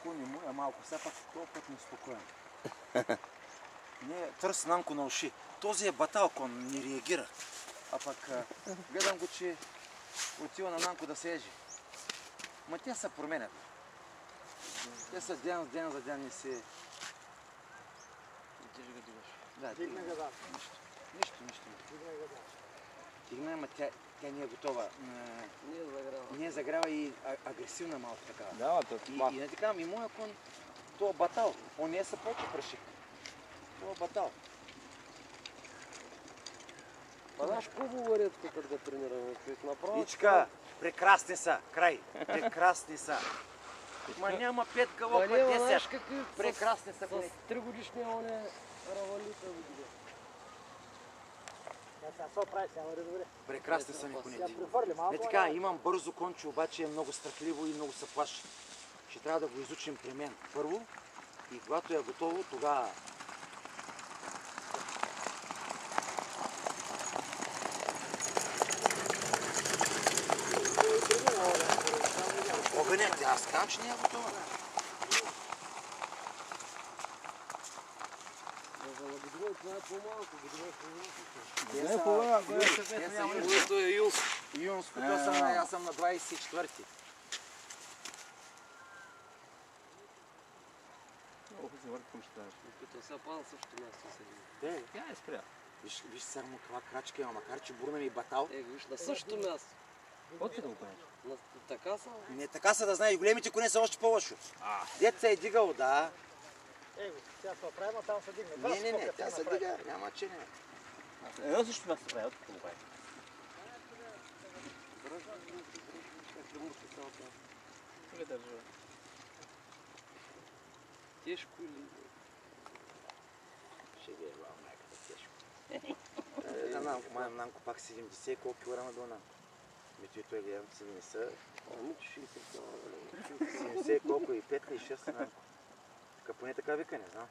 кон му е малко, все пак този път не спокоен. Не, търси Нанко на уши. Този е батал кон, не реагира. А пък гледам го, че отива на Нанко да се ежи. Ма те се променят. Те са ден за ден не се... Да, Дигна го да. Нищо. Дигна го да. Дигна, ама тя не е готова. Не е загрява и агресивна малко такава. Да, това. И не така, и моя кон, това батал, он не е са по-чупрашик. Това батал. А знаеш хубаво редко като да тренираме. Направо. Ичка, прекрасни са, край. Прекрасни са. Ма няма 5 гълъба, 10. Прекрасни са. С 3 годишния он е равалита види. Прекрасни са ми конете. Не така, имам бързо конче, обаче е много страхливо и много се плаши. Ще трябва да го изучим при мен първо и когато е готово, тогава... Огънят, аз казвам, че не е готова. Това е по-малко, Което е юнско, аз съм на 24-ти. Като сега пада също място седи. Тя е спря. Виж само това крачка има, макар че бурна ми батал. Виж, на същото място. Какво ти да го правиш? Така са. Не така са да знаеш, големите коне са още по-лошо. Дет се е дигал, да. Тя се оправя, там се дигне. Не, тя се дига, няма че не. Едно също място прави, откъде го прави. Тук държа. Тежко или... Ще ви е баба майката тежко. Нанко пак 70, колко килограма до Нанко? Мето и той гледам, 70. Нито 60 килограма. 70 колко и 5 и 6 Нанко. Така поне така вика, не знам.